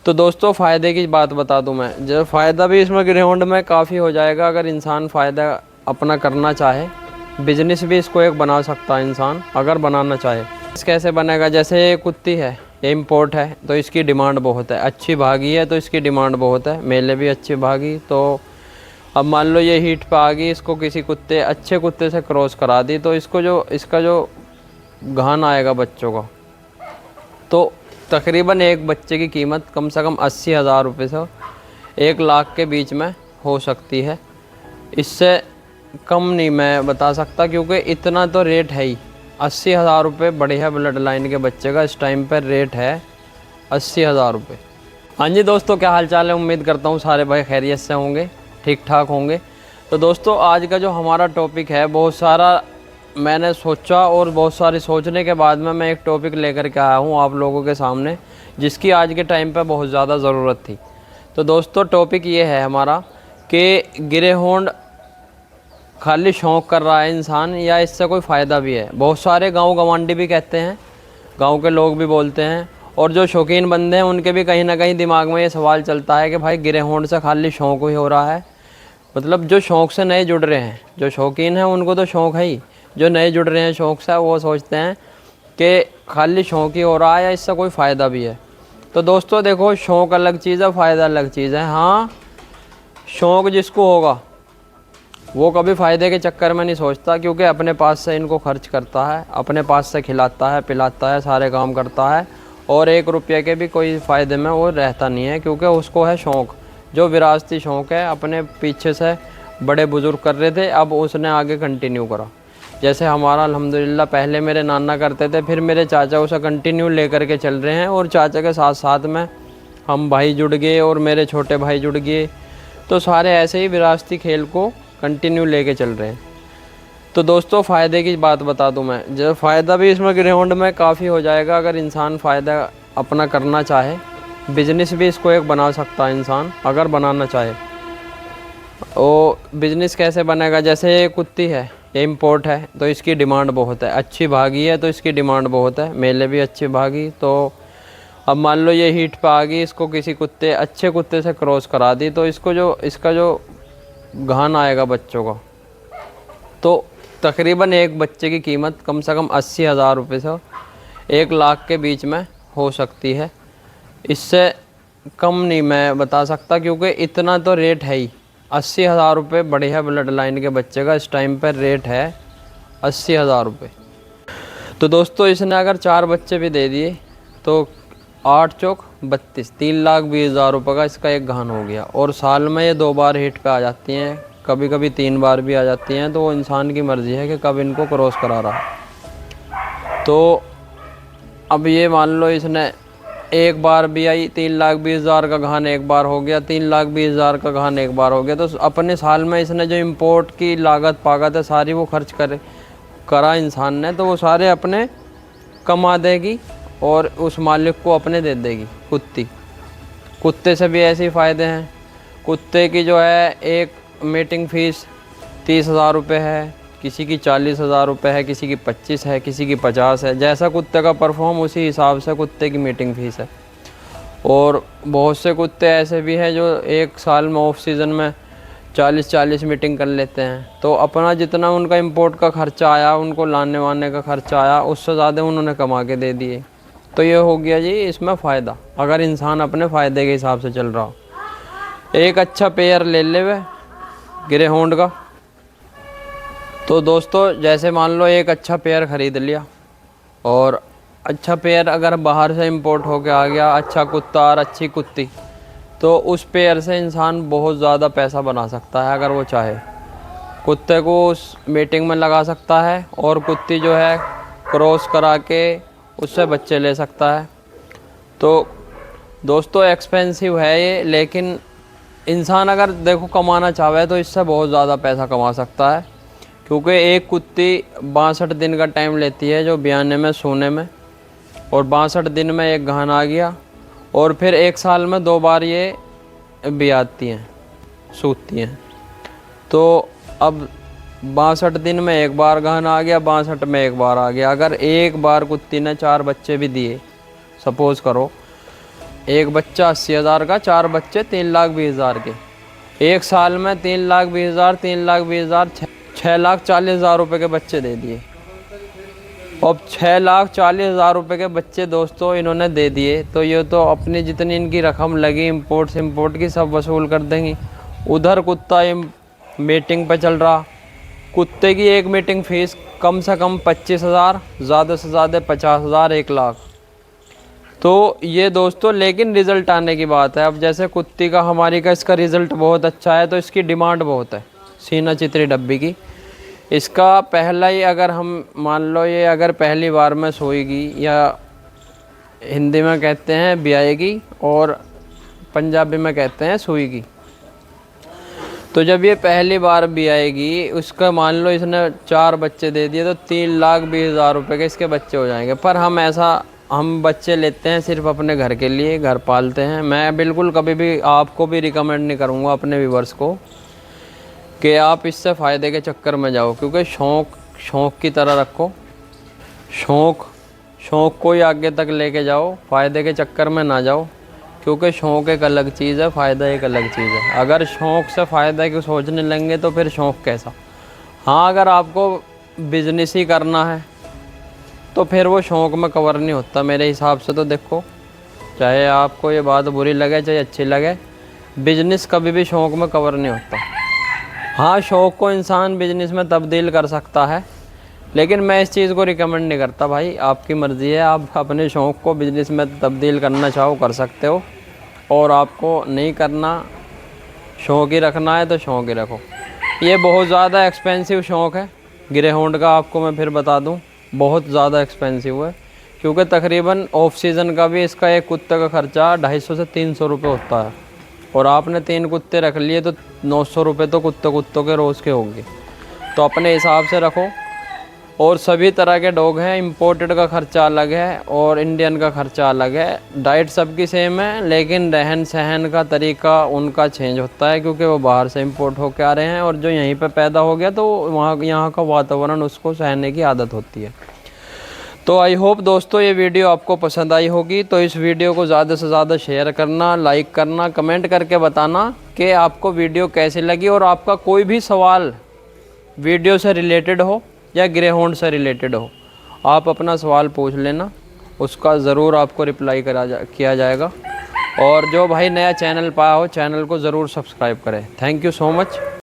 तो दोस्तों फ़ायदे की बात बता दूं मैं, जो फ़ायदा भी इसमें ग्रेहाउंड में काफ़ी हो जाएगा अगर इंसान फ़ायदा अपना करना चाहे। बिजनेस भी इसको एक बना सकता है इंसान अगर बनाना चाहे। इस कैसे बनेगा, जैसे ये कुत्ती है, ये इम्पोर्ट है तो इसकी डिमांड बहुत है, अच्छी भागी है तो इसकी डिमांड बहुत है, मेले भी अच्छी भागी। तो अब मान लो ये हीट पे आ गई, इसको किसी कुत्ते अच्छे कुत्ते से क्रॉस करा दी तो इसका जो गहन आएगा बच्चों का, तो तकरीबन एक बच्चे की कीमत कम से कम 80,000 रुपये से 1 लाख के बीच में हो सकती है। इससे कम नहीं मैं बता सकता, क्योंकि इतना तो रेट है ही। 80,000 रुपये बढ़िया ब्लड लाइन के बच्चे का इस टाइम पर रेट है 80,000 रुपये। हाँ जी दोस्तों, क्या हाल चाल है? उम्मीद करता हूँ सारे भाई खैरियत से होंगे, ठीक ठाक होंगे। तो दोस्तों आज का जो हमारा टॉपिक है, बहुत सारा मैंने सोचा और बहुत सारी सोचने के बाद में मैं एक टॉपिक लेकर के आया हूँ आप लोगों के सामने, जिसकी आज के टाइम पे बहुत ज़्यादा ज़रूरत थी। तो दोस्तों टॉपिक ये है हमारा कि ग्रेहाउंड खाली शौक़ कर रहा है इंसान या इससे कोई फ़ायदा भी है। बहुत सारे गाँव गवांडी भी कहते हैं, गाँव के लोग भी बोलते हैं, और जो शौकीन बंदे हैं उनके भी कहीं ना कहीं दिमाग में ये सवाल चलता है कि भाई ग्रेहाउंड से खाली शौक़ ही हो रहा है। मतलब जो शौक़ से नए जुड़ रहे हैं, जो शौकीन हैं उनको तो शौक़ है ही, जो नए जुड़ रहे हैं शौक़ से वो सोचते हैं कि खाली शौक़ ही हो रहा है या इससे कोई फ़ायदा भी है। तो दोस्तों देखो, शौक़ अलग चीज़ है, फ़ायदा अलग चीज़ है। हाँ, शौक़ जिसको होगा वो कभी फ़ायदे के चक्कर में नहीं सोचता, क्योंकि अपने पास से इनको खर्च करता है, अपने पास से खिलाता है, पिलाता है, सारे काम करता है, और 1 रुपये के भी कोई फ़ायदे में वो रहता नहीं है, क्योंकि उसको है शौक़, जो विरासती शौक़ है, अपने पीछे से बड़े बुज़ुर्ग कर रहे थे, अब उसने आगे कंटिन्यू करा। जैसे हमारा अल्हम्दुलिल्लाह पहले मेरे नाना करते थे, फिर मेरे चाचा उसे कंटिन्यू लेकर के चल रहे हैं, और चाचा के साथ साथ में हम भाई जुड़ गए और मेरे छोटे भाई जुड़ गए। तो सारे ऐसे ही विरासती खेल को कंटिन्यू लेके चल रहे हैं। तो दोस्तों फ़ायदे की बात बता दूं मैं, जो फ़ायदा भी इसमें ग्राउंड में काफ़ी हो जाएगा अगर इंसान फ़ायदा अपना करना चाहे। बिजनेस भी इसको एक बना सकता है इंसान अगर बनाना चाहे। और बिजनेस कैसे बनेगा, जैसे ये कुत्ती है, ये इम्पोर्ट है तो इसकी डिमांड बहुत है, अच्छी भागी है तो इसकी डिमांड बहुत है, मेले भी अच्छी भागी। तो अब मान लो ये हीट पे आ गई, इसको किसी कुत्ते अच्छे कुत्ते से क्रॉस करा दी तो इसका जो गहन आएगा बच्चों का, तो तकरीबन एक बच्चे की कीमत कम से कम 80,000 रुपये से 1 लाख के बीच में हो सकती है। इससे कम नहीं मैं बता सकता, क्योंकि इतना तो रेट है ही। 80,000 रुपये बढ़िया ब्लड लाइन के बच्चे का इस टाइम पर रेट है 80,000 रुपये। तो दोस्तों इसने अगर 4 बच्चे भी दे दिए तो 8 चौक 32, 3,20,000 रुपये का इसका एक गहन हो गया। और साल में ये 2 बार हिट पे आ जाती हैं, कभी कभी 3 बार भी आ जाती हैं, तो वो इंसान की मर्ज़ी है कि कब इनको क्रॉस करा रहा है। तो अब ये मान लो इसने एक बार भी आई, 3,20,000 का गहन एक बार हो गया, 3,20,000 का गहन एक बार हो गया, तो अपने साल में इसने जो इम्पोर्ट की लागत पागत है सारी वो खर्च करा इंसान ने, तो वो सारे अपने कमा देगी और उस मालिक को अपने दे देगी कुत्ते से भी ऐसे ही फ़ायदे हैं। कुत्ते की जो है एक मीटिंग फ़ीस 30,000 रुपये है, किसी की 40,000 रुपये है, किसी की 25 है, किसी की 50 है। जैसा कुत्ते का परफॉर्म उसी हिसाब से कुत्ते की मीटिंग फ़ीस है। और बहुत से कुत्ते ऐसे भी हैं जो एक साल में ऑफ सीज़न में 40 मीटिंग कर लेते हैं, तो अपना जितना उनका इंपोर्ट का ख़र्चा आया, उनको लाने वाने का ख़र्चा आया, उससे ज़्यादा उन्होंने कमा के दे दिए। तो ये हो गया जी इसमें फ़ायदा, अगर इंसान अपने फ़ायदे के हिसाब से चल रहा हो। एक अच्छा पेयर ले ले वे ग्रेहाउंड का, तो दोस्तों जैसे मान लो एक अच्छा पेयर ख़रीद लिया, और अच्छा पेयर अगर बाहर से इंपोर्ट होके आ गया, अच्छा कुत्ता और अच्छी कुत्ती, तो उस पेयर से इंसान बहुत ज़्यादा पैसा बना सकता है अगर वो चाहे। कुत्ते को उस मीटिंग में लगा सकता है और कुत्ती जो है क्रॉस करा के उससे बच्चे ले सकता है। तो दोस्तों एक्सपेंसिव है ये, लेकिन इंसान अगर देखो कमाना चाहे तो इससे बहुत ज़्यादा पैसा कमा सकता है, क्योंकि एक कुत्ती 62 दिन का टाइम लेती है जो ब्याने में सोने में, और 62 दिन में एक गहन आ गया, और फिर 1 साल में 2 बार ये ब्याती हैं, सूती हैं। तो अब 62 दिन में एक बार गहन आ गया, 62 में एक बार आ गया। अगर एक बार कुत्ती ने 4 बच्चे भी दिए, सपोज़ करो, एक बच्चा 80,000 का, 4 बच्चे 3,20,000 के। एक साल में 3,20,000, 3,20,000, 6,40,000 रुपये के बच्चे दे दिए। अब 6,40,000 रुपये के बच्चे दोस्तों इन्होंने दे दिए, तो ये तो अपनी जितनी इनकी रकम लगी इम्पोर्ट की सब वसूल कर देंगी। उधर कुत्ता मीटिंग पे चल रहा, कुत्ते की एक मीटिंग फीस कम से कम 25,000, ज़्यादा से ज़्यादा 50,000, 1,00,000। तो ये दोस्तों लेकिन रिज़ल्ट आने की बात है। अब जैसे कुत्ती का हमारी का इसका रिज़ल्ट बहुत अच्छा है, तो इसकी डिमांड बहुत है सीना चित्री डब्बी की। इसका पहला ही अगर हम मान लो ये अगर पहली बार में सोएगी, या हिंदी में कहते हैं ब्याएगी और पंजाबी में कहते हैं सोएगी, तो जब ये पहली बार भी आएगी, उसका मान लो इसने 4 बच्चे दे दिए, तो 3,20,000 रुपये के इसके बच्चे हो जाएंगे। पर हम बच्चे लेते हैं सिर्फ अपने घर के लिए, घर पालते हैं। मैं बिल्कुल कभी भी आपको भी रिकमेंड नहीं करूँगा अपने व्यूवर्स को कि आप इससे फ़ायदे के चक्कर में जाओ, क्योंकि शौक़ की तरह रखो। शौक़ को ही आगे तक लेके जाओ, फ़ायदे के चक्कर में ना जाओ, क्योंकि शौक़ एक अलग चीज़ है, फ़ायदा एक अलग चीज़ है। अगर शौक़ से फ़ायदा की सोचने लगेंगे तो फिर शौक़ कैसा। हाँ, अगर आपको बिजनेस ही करना है तो फिर वो शौक़ में कवर नहीं होता मेरे हिसाब से। तो देखो, चाहे आपको ये बात बुरी लगे चाहे अच्छी लगे, बिजनेस कभी भी शौक़ में कवर नहीं होता। हाँ, शौक़ को इंसान बिजनेस में तब्दील कर सकता है, लेकिन मैं इस चीज़ को रिकमेंड नहीं करता। भाई आपकी मर्ज़ी है, आप अपने शौक़ को बिजनेस में तब्दील करना चाहो कर सकते हो, और आपको नहीं करना, शौक़ ही रखना है तो शौक़ ही रखो। ये बहुत ज़्यादा एक्सपेंसिव शौक़ है ग्रेहाउंड का, आपको मैं फिर बता दूं, बहुत ज़्यादा एक्सपेंसिव है, क्योंकि तकरीबन ऑफ सीज़न का भी इसका एक कुत्ते का ख़र्चा 250 से 300 रुपये होता है, और आपने 3 कुत्ते रख लिए तो 900 रुपये तो कुत्तों के रोज़ के होंगे। तो अपने हिसाब से रखो। और सभी तरह के डॉग हैं, इंपोर्टेड का ख़र्चा अलग है और इंडियन का ख़र्चा अलग है। डाइट सबकी सेम है, लेकिन रहन सहन का तरीका उनका चेंज होता है, क्योंकि वो बाहर से इंपोर्ट होकर आ रहे हैं, और जो यहीं पे पैदा हो गया तो यहाँ का वातावरण उसको सहने की आदत होती है। तो आई होप दोस्तों ये वीडियो आपको पसंद आई होगी। तो इस वीडियो को ज़्यादा से ज़्यादा शेयर करना, लाइक करना, कमेंट करके बताना कि आपको वीडियो कैसी लगी, और आपका कोई भी सवाल वीडियो से रिलेटेड हो या ग्रेहाउंड से रिलेटेड हो, आप अपना सवाल पूछ लेना, उसका ज़रूर आपको रिप्लाई किया जाएगा। और जो भाई नया चैनल पाया हो, चैनल को ज़रूर सब्सक्राइब करें। Thank you so much.